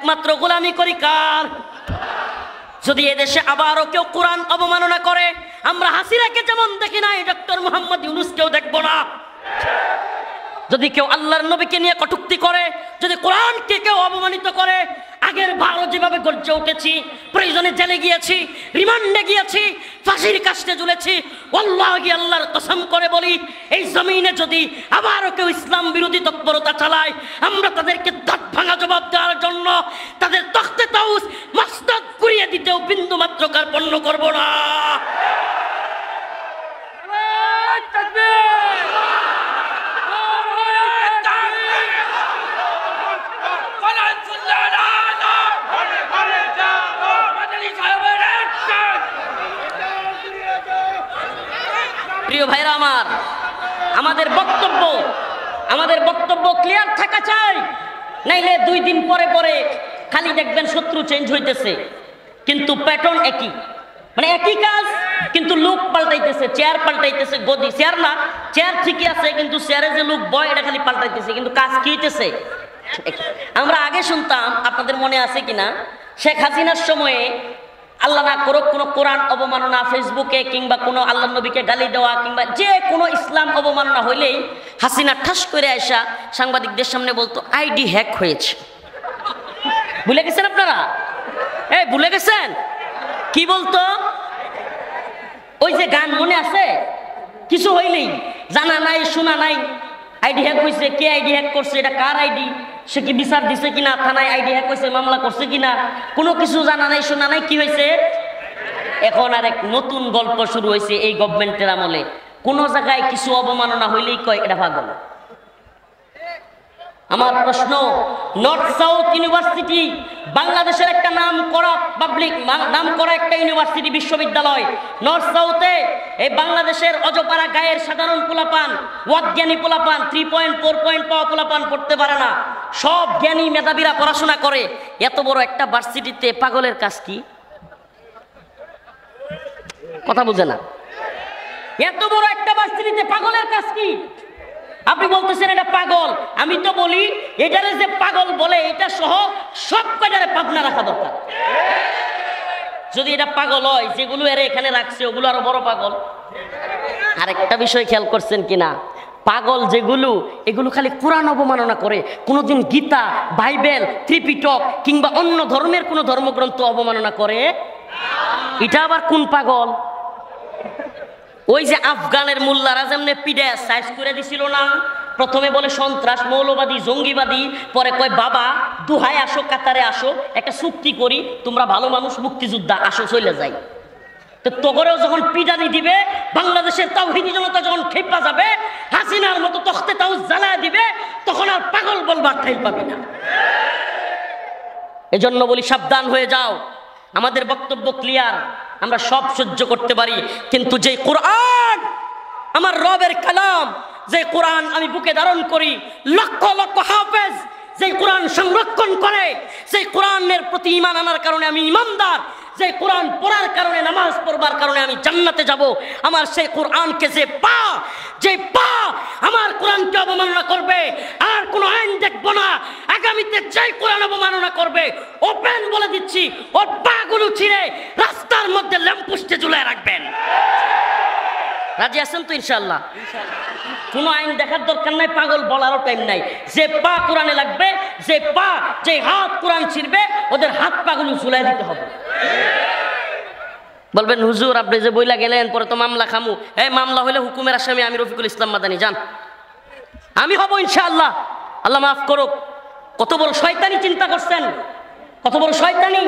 একমাত্র গোলামি করি কার? যদি এদেশে আবারও কেউ কোরআন অবমাননা করে, আমরা হাসিনাকে যেমন দেখি নাই, ডক্টর মোহাম্মদ ইউনূসকেও দেখব না। যদি কেউ আল্লাহর নবীকে নিয়ে কটূক্তি করে, যদি কোরআনকে কেউ অবমানিত করে, আগের বারও যেভাবে গর্জে উঠেছি, প্রয়োজনে জেলে গিয়েছি, রিমান্ডে গিয়েছি, ফাঁসির কাস্টে ঝুলেছি, ওয়াল্লাহি আল্লাহর কসম করে বলি, এই জমিনে যদি আবারও কেউ ইসলাম বিরোধী তৎপরতা চালায়, আমরা তাদেরকে দাঁত ভাঙা জবাব দেওয়ার জন্য তাদের তখতে তাউস মস্তক ঘুরিয়ে দিতেও বিন্দু মাত্র কার্পণ্য করব না। প্রিয় ভাইরা আমার, আমাদের বক্তব্য ক্লিয়ার থাকা চাই, নাইলে 2 দিন পরে পরে খালি দেখবেন শত্রু চেঞ্জ হইতেছে, কিন্তু প্যাটার্ন একই, মানে একই কাজ, কিন্তু লোক পাল্টাইতেছে, চেয়ার পাল্টাইতেছে, গদি চেয়ার না, চেয়ার ঠিকই আছে, কিন্তু চেয়ারে যে লোক বয় এটা খালি পাল্টাইতেছে, কিন্তু কাজ কি হইতেছে? আমরা আগে শুনতাম, আপনাদের মনে আছে কিনা, শেখ হাসিনার সময়ে আল্লাহ না করুক কোনো কোরআন অবমাননা ফেসবুকে কিংবা কোনো আল্লাহ নবীকে গালি দেওয়া কিংবা যে কোনো ইসলাম অবমাননা হইলেই হাসিনা ঠাস করে আসা সাংবাদিকদের সামনে বলতো আইডি হ্যাক হয়েছে। ভুলে গেছেন আপনারা? ভুলে গেছেন? কি বলতো? ওই যে গান মনে আছে, কিছু হইলেই জানা নাই শোনা নাই, আইডি হ্যাক হয়েছে, কে আইডি হ্যাক করছে, এটা কার আইডি, সে কি বিচার দিছে কিনা, থানায় আইডি হ্যাক হয়েছে, মামলা করছে কিনা, কোনো কিছু জানা নাই শোনা নাই, কি হয়েছে? এখন আর এক নতুন গল্প শুরু হয়েছে এই গভর্নমেন্টের আমলে, কোন জায়গায় কিছু অবমাননা হইলেই কয় এটা পাগল। আমার প্রশ্ন, নর্থ সাউথ ইউনিভার্সিটি বাংলাদেশের একটা নাম করা নাম করা একটা ইউনিভার্সিটি, বিশ্ববিদ্যালয়। নর্থ সাউথে এই বাংলাদেশের অজপাড়া গায়ের সাধারণ পোলাপান, অজ্ঞানী পোলাপান, 3.4 পয়েন্ট পাওয়া পোলাপান পড়তে পারে না, সব জ্ঞানী মেধাবীরা পড়াশোনা করে। এত বড় একটা ভার্সিটিতে পাগলের কাজ কি? কথা বুঝে না? এত বড় একটা ভার্সিটিতে পাগলের কাজ কি? আপনি বলতেছেন এটা পাগল, আমি তো বলি এটারে যে পাগল বলে এটা সহ সব কয়টারে পাবনা রাখা দরকার। যদি এটা পাগল হয়, যেগুলো এর এখানে রাখছে ওগুলো আরো বড় পাগল। আরেকটা বিষয় খেয়াল করছেন কিনা, পাগল যেগুলো, এগুলো খালি কোরআন অবমাননা করে, কোনোদিন গীতা, বাইবেল, ত্রিপিটক কিংবা অন্য ধর্মের কোনো ধর্মগ্রন্থ অবমাননা করে। এটা আবার কোন পাগল? ওই যে আফগানের মোল্লারা যেমনি পিডে সাইজ করে দিছিল না, প্রথমে বলে সন্ত্রাস, মৌলবাদী, জঙ্গিবাদী, পরে কয় বাবা দুহাই আসো, কাতারে আসো, একটা চুক্তি করি, তোমরা ভালো মানুষ, মুক্তিযোদ্ধা, আসো চলে যাই। তো তোগরেও যখন পিডানি দিবে, বাংলাদেশের তাওহীদি জনতা যখন খেপা যাবে, হাসিনার মতো তখতে তাও জ্বালায় দিবে, তখন আর পাগল বলবার ঠাই পাবি না। এজন্য বলি সাবধান হয়ে যাও। আমাদের বক্তব্য ক্লিয়ার, আমরা সব সহ্য করতে পারি, কিন্তু যে কোরআন আমার রবের কালাম, যে কোরআন আমি বুকে ধারণ করি, লক্ষ লক্ষ হাফেজ যে কোরআন সংরক্ষণ করে, সেই কোরআনের প্রতি ঈমান আনার কারণে আমি ঈমানদার, যে কোরআন পড়ার কারণে, নামাজ পড়বার কারণে আমি জান্নাতে যাব, আমার সেই কোরআনকে যে পা আমার কোরআনকে অবমাননা করবে, আর কোনো আইন দেখব না। আগামীতে যে কোরআন অবমাননা করবে, ওপেন বলে দিচ্ছি, ওর পাগুলো ছিঁড়ে রাস্তার মধ্যে ল্যাম্পপোস্টে ঝুলায় রাখবেন। রাজি আছেন তো? ইনশাআল্লাহ। কোনো আইন দেখার দরকার নাই, পাগল বলারও টাইম নাই। যে পা কোরআনে লাগবে, যে হাত কোরআন ছিঁড়বে, ওদের হাত পাগুলো ঝুলাই দিতে হবে। বলবেন হুজুর আপনি যে বইলা গেলেন, পরে তো মামলা খামু। মামলা হইলে হুকুমের আসামি আমি রফিকুল ইসলাম মাদানী, যান, আমি হব ইনশাআল্লাহ। আল্লাহ মাফ করুক। কত বড় শয়তানি চিন্তা করছেন, কত বড় শয়তানি।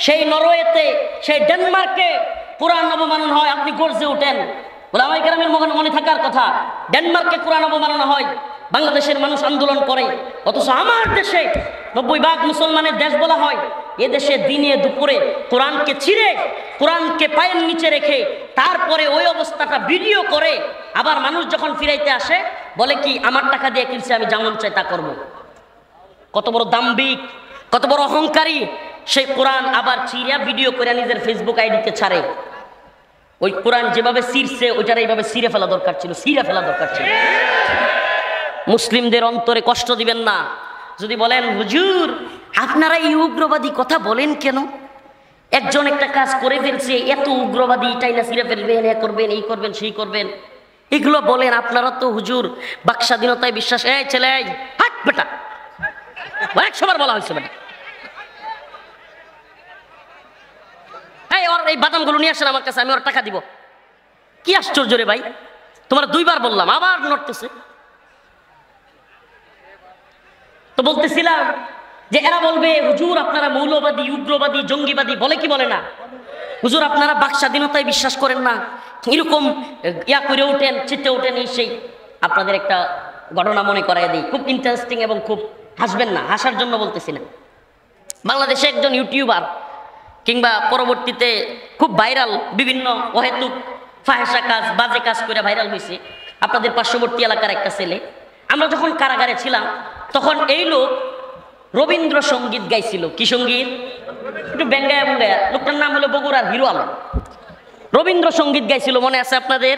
সেই নরওয়েতে, সেই ডেনমার্কে কোরআন অবমাননা হয়, আপনি গর্জে ওঠেন। ওলামায়ে কেরামের মনে থাকার কথা, ডেনমার্কে কোরআন অবমাননা হয়, বাংলাদেশের মানুষ আন্দোলন করে, অথচ আমার দেশে 90% মুসলমানের দেশ বলা হয়, এদেশে দিনে দুপুরে কোরআনকে ছিঁড়ে, কোরআনকে পায়ের নিচে রেখে, তারপরে ওই অবস্থাটা ভিডিও করে, আবার মানুষ যখন ফিরাইতে আসে বলে কি আমার টাকা দিয়ে কিনছে, আমি যেমন চাই তা করবো। কত বড় দাম্ভিক, কত বড় অহংকারী। সেই কোরআন আবার ছিঁড়া ভিডিও করে নিজের ফেসবুক আইডিতে ছাড়ে। ওই কোরআন যেভাবে ছিঁড়ছে, ওইটার এইভাবে ছিঁড়ে ফেলা দরকার ছিল, মুসলিমদের অন্তরে কষ্ট দিবেন না। যদি বলেন হুজুর আপনারা এই উগ্রবাদী কথা বলেন কেন? একজন একটা কাজ করে ফেলছে, এত উগ্রবাদী, এটাই না ছিঁড়ে ফেলবেন, এ করবেন, এই করবেন, সেই করবেন, এগুলো বলেন। আপনারা তো হুজুর বাক স্বাধীনতায় বিশ্বাস। এই ছেলে, হাট বেটা, 100 বার বলা হয়েছে বেটা। এই ওর এই বাদামগুলো নিয়ে আসেন আমার কাছে, আমি ওর টাকা দিব। কি আশ্চর্য রে ভাই, তোমার 2 বার বললাম, আবার নড়তেছে। তো বলতেছিলাম যে এরা বলবে হুজুর আপনারা মৌলবাদী, উগ্রবাদী, জঙ্গিবাদী, বলে কি বলে না? হুজুর আপনারা বাক স্বাধীনতায় বিশ্বাস করেন না, এরকম ইয়া করে ওঠেন, চিত্তে ওঠেন, এই সেই। আপনাদের একটা ঘটনা মনে করাই দিই, খুব ইন্টারেস্টিং এবং খুব হাসবেন না, হাসার জন্য বলতেছি না। বাংলাদেশে একজন ইউটিউবার কিংবা পরবর্তীতে খুব ভাইরাল, বিভিন্ন অহেতুক ফাহেসা কাজ, বাজে কাজ করে ভাইরাল হয়েছে, আপনাদের পার্শ্ববর্তী এলাকার একটা ছেলে। আমরা যখন কারাগারে ছিলাম তখন এই লোক রবীন্দ্রসঙ্গীত গাইছিল। কি সঙ্গীত? একটু বেঙ্গায়া বুঙ্গায়া। লোকটার নাম হলো বগুড়ার হিরো আলম। রবীন্দ্রসঙ্গীত গাইছিল, মনে আছে আপনাদের?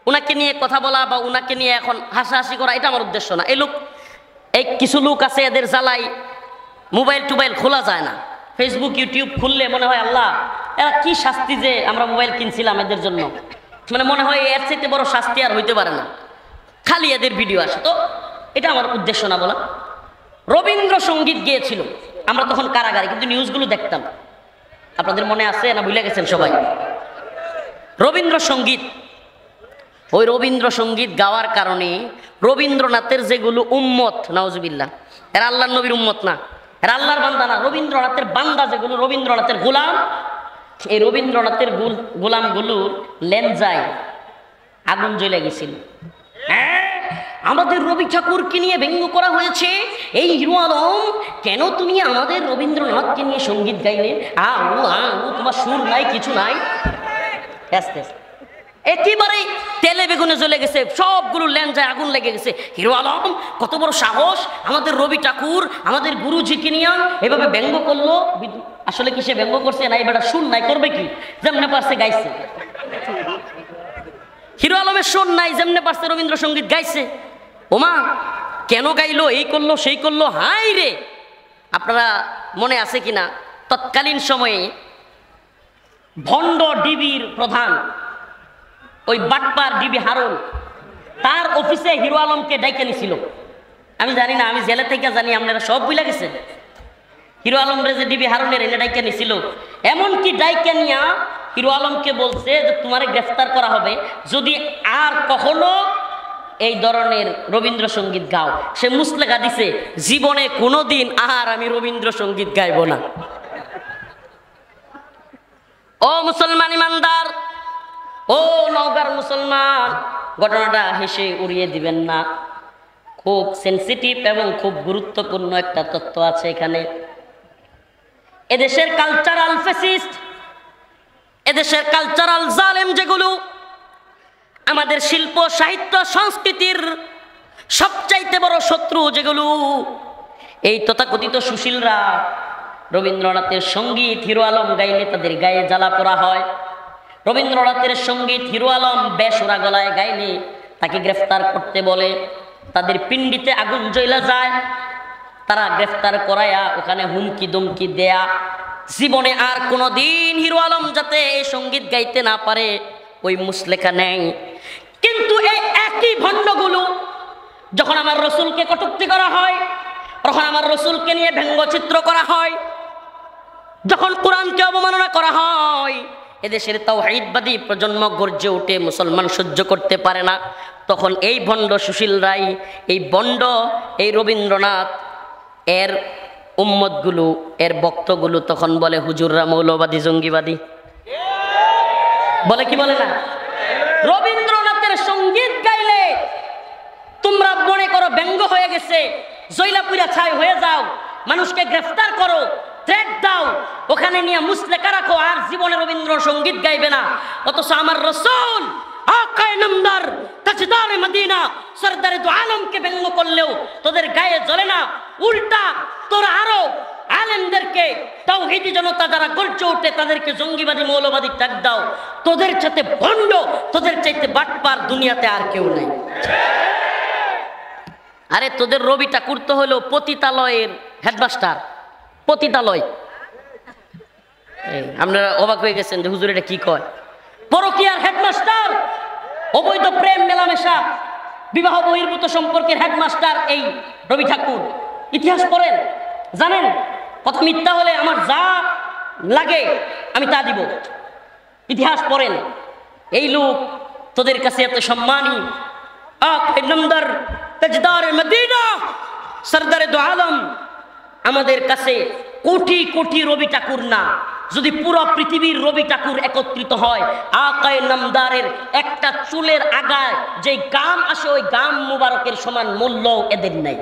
উনাকে নিয়ে কথা বলা বা উনাকে নিয়ে এখন হাসাহাসি করা এটা আমার উদ্দেশ্য না। এই লোক, এই কিছু লোক আছে, এদের জ্বালাই মোবাইল টোবাইল খোলা যায় না। ফেসবুক ইউটিউব খুললে মনে হয় আল্লাহ, এরা কি শাস্তি যে আমরা মোবাইল কিনছিলাম এদের জন্য, মানে মনে হয় এর চাইতে বড় শাস্তি আর হইতে পারে না, খালি এদের ভিডিও আসে। তো এটা আমার উদ্দেশ্য না বলা। রবীন্দ্রসঙ্গীত গিয়েছিল, আমরা তখন কারাগারে, কিন্তু নিউজগুলো দেখতাম। আপনাদের মনে আছে না ভুলে গেছেন সবাই? রবীন্দ্রসঙ্গীত, ওই রবীন্দ্রসঙ্গীত গাওয়ার কারণে রবীন্দ্রনাথের যেগুলো উম্মত, নাউজুবিল্লাহ, এরা আল্লাহর নবীর উম্মত না, এরা আল্লাহর বান্দা না, রবীন্দ্রনাথের বান্দা যেগুলো, রবীন্দ্রনাথের গোলাম, এই রবীন্দ্রনাথের গোলামগুলোর লেনজায় আগুন জ্বলে গেছিল। আমাদের রবি ঠাকুরকে নিয়ে ব্যঙ্গ করা হয়েছে, এই হিরো আলম কেন তুমি আমাদের রবীন্দ্রনাথকে নিয়ে সঙ্গীত গাইলে? তোমার সুর নাই, কিছু নাই। একেবারে তেলে বেগুনে জ্বলে গেছে, সবগুলো লেনজায় আগুন লেগে গেছে। হিরো আলম কত বড় সাহস, আমাদের রবি ঠাকুর, আমাদের গুরুজিকে নিয়ে এভাবে ব্যঙ্গ করলো। আসলে কি সে ব্যঙ্গ করছে? না, এবার সুর নাই, করবে কি? যেমনে পারছে গাইছে। হিরো আলমের সুর নাই, যেমনে পারছে রবীন্দ্রসঙ্গীত গাইছে। ওমা কেন গাইলো, এই করলো, সেই করলো, হাই রে। আপনারা মনে আছে কিনা, তৎকালীন সময়ে ভণ্ড ডিবির প্রধান, ওই বাটপার ডিবি হারুন, তার অফিসে হিরো আলমকে ডাইকে নিছিল। আমি জানি না, আমি জেলে থেকে জানি, আপনারা সব বুঝলা গেছেন। হিরো আলম রে যে ডিবি হারুনের এনে ডাইকে নিছিল, এমনকি ডাইকে নিয়া হিরো আলমকে বলছে যে তোমারে গ্রেফতার করা হবে যদি আর কখনো এই ধরনের রবীন্দ্রসঙ্গীত গাও। সে মুসলেখা দিছে, জীবনে কোনোদিন আর আমি রবীন্দ্রসঙ্গীত গাইব না। ও মুসলমান ইমানদার, ও নওগাঁর মুসলমান, ঘটনাটা হেসে উড়িয়ে দিবেন না, খুব সেন্সিটিভ এবং খুব গুরুত্বপূর্ণ একটা তথ্য আছে এখানে। এদেশের কালচারাল ফ্যাসিস্ট, এদেশের কালচারাল জালেম যেগুলো, আমাদের শিল্প সাহিত্য সংস্কৃতির সবচাইতে বড় শত্রু যেগুলো, এই তথাকথিত সুশীলরা রবীন্দ্রনাথের সঙ্গীত হিরো আলম গাইলে তাদের গায়ে জ্বালা পোড়া হয়। রবীন্দ্রনাথের সঙ্গীত হিরো আলম বেসুরা গলায় গাইলে তাকে গ্রেফতার করতে বলে, তাদের পিণ্ডিতে আগুন জ্বলা যায়, তারা গ্রেফতার করায়া ওখানে হুমকি দুমকি দেয়া, জীবনে আর কোনোদিন হিরো আলম যাতে এই সঙ্গীত গাইতে না পারে ওই মুসলেখা নেই। কিন্তু এই একই ভণ্ডগুলো যখন আমার রসুলকে কটূক্তি করা হয়, তখন আমার রসুলকে নিয়ে ব্যঙ্গচিত্র করা হয়, যখন কোরআনকে অবমাননা করা হয়, এদেশের তাওহীদবাদী প্রজন্ম গর্জে উঠে, মুসলমান সহ্য করতে পারে না, তখন এই ভণ্ড সুশীলরাই, এই ভণ্ড এই রবীন্দ্রনাথ এর উম্মতগুলো, এর বক্তগুলো তখন বলে হুজুররা মৌলবাদী, জঙ্গিবাদী। বলে কি বলে না? রবীন্দ্রনাথের সঙ্গীত গাইলে তোমরা মনে করো ব্যঙ্গ হয়ে গেছে, জৈলাপুরা ছাই হয়ে যাও, মানুষকে গ্রেফতার করো, থ্রেট দাও, ওখানে নিয়ে মুসলেখা রাখো, আর জীবনে রবীন্দ্র সঙ্গীত গাইবে না। অথচ আমার রাসূল আকায়ে নামদার তাজদারে মদিনা সরদারে দু আলমকে ব্যঙ্গ করলেও তোদের গায়ে জ্বলে না, উল্টা তোরা আরো আলেমদেরকে, তাওহীদি জনতা যারা গর্জে ওঠে তাদেরকে জঙ্গিবাদী, মৌলবাদী ট্যাগ দাও। তোদের চাইতে ভণ্ড, তোদের চাইতে বাটপার দুনিয়াতে আর কেউ নেই। আরে তোদের রবি ঠাকুর তো হলো পতিতালয়ের হেডমাস্টার, পতিতালয়। আপনারা অবাক হয়ে গেছেন যে হুজুর এটা কি কয়? পরকীয়ার হেডমাস্টার, অবৈধ প্রেম মেলামেশা, বিবাহ বহির্ভূত সম্পর্কের হেডমাস্টার এই রবি ঠাকুর। ইতিহাস পড়েন, জানেন কথা মিথ্যা হলে আমার যা লাগে আমি তা দিব। ইতিহাস পড়েন। এই লোক তোদের কাছে এত সম্মানী, সরদারে দো আলম, আমাদের কাছে কোটি কোটি রবি ঠাকুর না, যদি পুরো পৃথিবীর রবি ঠাকুর একত্রিত হয়, আকায়ে নামদারের একটা চুলের আগায় যে গাম আসে ওই গাম মুবারকের সমান মূল্য এদের নাই।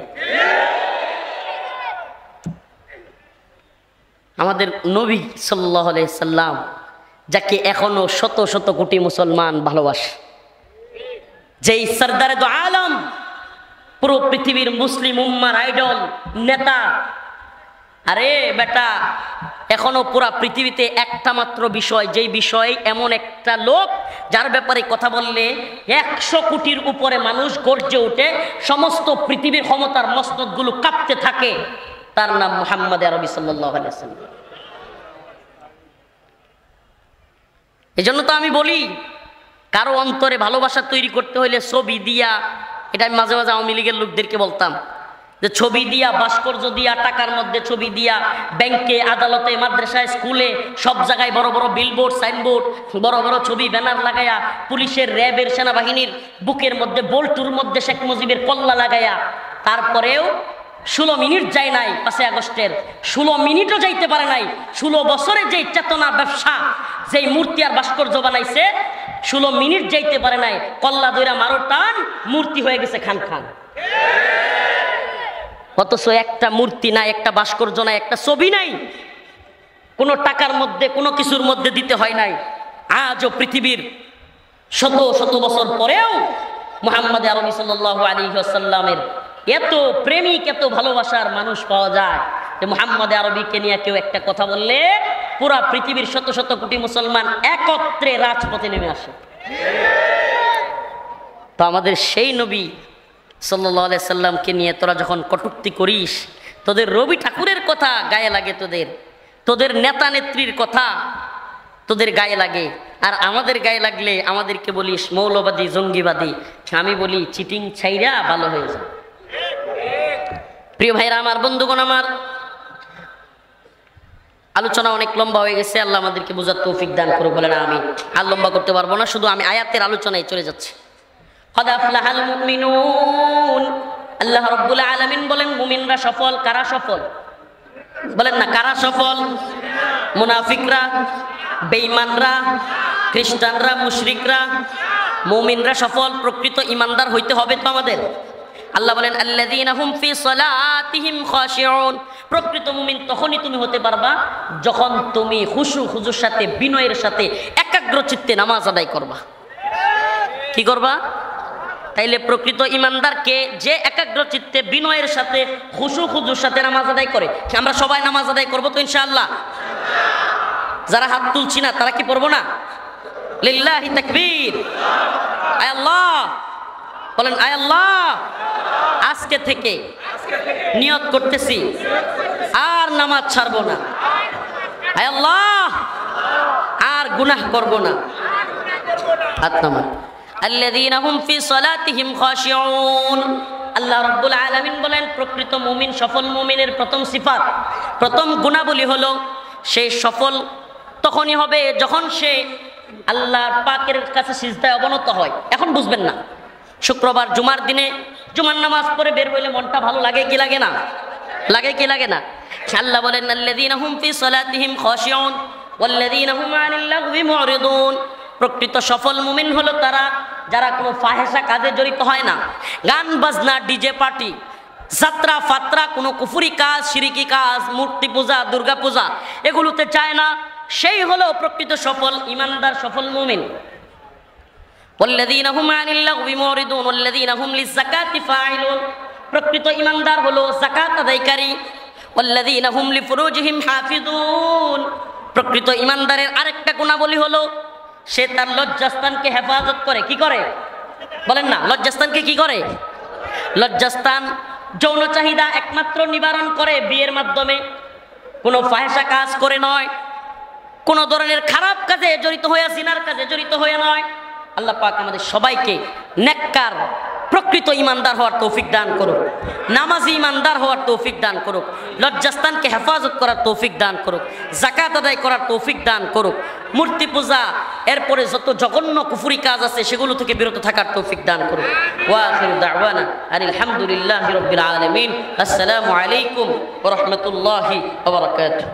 আমাদের নবী সাল্লাল্লাহু আলাইহি সাল্লাম, যাকে এখনো শত শত কোটি মুসলমান ভালোবাসে, যেই সরদারে দো আলম, পুরো পৃথিবীর মুসলিম উম্মার আইডল নেতা। আরে বেটা, এখনো পুরা পৃথিবীতে একটা মাত্র বিষয়, যেই বিষয় এমন একটা লোক যার ব্যাপারে কথা বললে 100 কোটির উপরে মানুষ গর্জে ওঠে, সমস্ত পৃথিবীর ক্ষমতার মসনদগুলো কাঁপতে থাকে, তার নাম মুহাম্মদ আরবি সাল্লাল্লাহু আলাইহি ওয়াসাল্লাম। এজন্য তো আমি বলি, কারো অন্তরে ভালোবাসা তৈরি করতে হইলে ছবি দিয়া, এটা আমি মাঝে মাঝে আওয়ামী লীগের লোকদেরকে বলতাম যে ছবি দিয়া, ভাস্কর্য দিয়া, টাকার মধ্যে ছবি দিয়া, ব্যাংকে, আদালতে, মাদ্রাসায়, স্কুলে, সব জায়গায় বড় বড় বিলবোর্ড, সাইনবোর্ড, বড় বড় ছবি, ব্যানার লাগায়া, পুলিশের, র্যাবের, সেনাবাহিনীর বুকের মধ্যে, বল্টুর মধ্যে শেখ মুজিবের কল্লা লাগায়া, তারপরেও 16 মিনিট যায় নাই 5 আগস্টের, 16 মিনিটও যাইতে পারে নাই। 16 বছরে যেই চেতনা ব্যবসা, যেই মূর্তি আর ভাস্কর্য বানাইছে, 16 মিনিট যাইতে পারে নাই, কল্লা দইরা মারো টান, মূর্তি হয়ে গেছে খান খান। অথচ একটা মূর্তি নাই, একটা ভাস্কর্য নাই, একটা ছবি নাই, কোনো টাকার মধ্যে, কোনো কিছুর মধ্যে দিতে হয় নাই। আজও পৃথিবীর শত শত বছর পরেও মুহাম্মদ আরবি সাল্লাল্লাহু আলাইহি ওয়াসাল্লামের এত প্রেমিক, এত ভালোবাসার মানুষ পাওয়া যায় যে মুহাম্মদ আরবিকে নিয়ে কেউ একটা কথা বললে পুরা পৃথিবীর শত শত কোটি মুসলমান একত্রে রাজপথে নেমে আসে। তো আমাদের সেই নবী সাল্লাল্লাহু আলাইহি সাল্লামকে নিয়ে তোরা যখন কটূক্তি করিস, তোদের রবি ঠাকুরের কথা গায়ে লাগে, তোদের নেতা নেত্রীর কথা তোদের গায়ে লাগে, আর আমাদের গায়ে লাগলে আমাদেরকে বলিস মৌলবাদী, জঙ্গিবাদী। আমি বলি চিটিং ছাইরা ভালো হয়ে যায়। প্রিয় ভাইরা আমার, বন্ধুগণ আমার, আলোচনা অনেক লম্বা হয়ে গেছে, আল্লাহ আমাদেরকে বোঝার তৌফিক দান করুক, বলেন আমিন। আর লম্বা করতে পারবো না, শুধু আমি আয়াতের আলোচনায় চলে যাচ্ছি। قد أفلح المؤمنون, আল্লাহ রাব্বুল আলামিন বলেন মুমিনরা সফল। কারা সফল বলেন না? কারা সফল? মুনাফিকরা, বেঈমানরা, খ্রিস্টানরা, মুশরিকরা। মুমিনরা সফল। প্রকৃত ঈমানদার হইতে হবে তো আমাদের। আল্লাহ বলেন আল্লাযীনা হুম ফি সালাতিহিম খাশিউন, প্রকৃত মুমিন তখনই তুমি হতে পারবা যখন তুমি খুশু খুজুর সাথে, বিনয়ের সাথে, একাগ্র চিত্তে নামাজ আদায় করবা। কি করবা? তাইলে প্রকৃত ঈমানদারকে যে একাগ্র চিত্তে, বিনয়ের সাথে, খুশু খুজুর সাথে নামাজ আদায় করে। আমরা সবাই নামাজ আদায় করবো তো ইনশাআল্লাহ? যারা হাত তুলছি না তারা কি পড়বো না? লিল্লাহি তাকবীর। আয় আল্লাহ বলেন, আয় আল্লাহ আজকে থেকে নিয়ত করতেছি আর নামাজ ছাড়বো না। আয় আল্লাহ আর গুনাহ করব না। হাত নামান। আল্লাযীনা হুম ফি সালাতিহিম খাশিউন, আল্লাহ রাব্বুল আলামিন বলেন প্রকৃত মুমিন, সফল মুমিনের প্রথম সিফাত, প্রথম গুণাবলী হলো সে সফল তখনই হবে যখন সে আল্লাহর পাকের কাছে সিজদায় অবনত হয়। এখন বুঝবেন না, শুক্রবার জুমার দিনে জুমার নামাজ পড়ে বের হইলে মনটা ভালো লাগে কি লাগে না? লাগে কি লাগে না? আল্লাহ বলেন আল্লাযীনা হুম ফি সালাতিহিম খাশিউন ওয়াল্লাযীনা হুম আনিল লাগবি মুরিদুন, প্রকৃত সফল মুমিন হলো তারা যারা কোনো ফাহেসা কাজে জড়িত হয় না। গান বাজনা, ডিজে পার্টি, যাত্রা ফাত্রা, কোনো কুফরি কাজ, শিরিকি কাজ, মূর্তি পূজা, দুর্গা পূজা এগুলোতে চায় না। সেই হলো প্রকৃত সফল ঈমানদার, সফল মুমিন। ওয়াল্লাযীনা হুম আনিল লাগবি মুরিদুন ওয়াল্লাযীনা হুম লিযাকাতি ফাইলুন, প্রকৃত ঈমানদার হলো যাকাত আদায়কারী। ওয়াল্লাযীনা হুম লিফুরুজিহিম হাফিজুন, প্রকৃত ঈমানদারের আরেকটা গুণাবলী হলো সে তার লজ্জাস্থানকে হেফাজত করে। কি করে বলেন না? লজ্জাস্থানকে কি করে? লজ্জাস্থান যৌন চাহিদা একমাত্র নিবারণ করে বিয়ের মাধ্যমে। কোনো ফাহেসা কাজ করে নয়, কোন ধরনের খারাপ কাজে জড়িত হয়ে, জিনার কাজে জড়িত হয়ে নয়। আল্লাহ পাক আমাদের সবাইকে নেককার প্রকৃত ইমানদার হওয়ার তৌফিক দান করুক, নামাজি ইমানদার হওয়ার তৌফিক দান করুক, লজ্জাস্থানকে হেফাজত করার তৌফিক দান করুক, যাকাত আদায় করার তৌফিক দান করুক, মূর্তি পূজা এরপরে যত জঘন্য কুফরি কাজ আছে সেগুলো থেকে বিরত থাকার তৌফিক দান করুক। ওয়া আখিরু দাওয়ানা আলহামদুলিল্লাহি রাব্বিল আলামিন। আসসালামু আলাইকুম ওয়া রাহমাতুল্লাহি ওয়া বারাকাতুহু।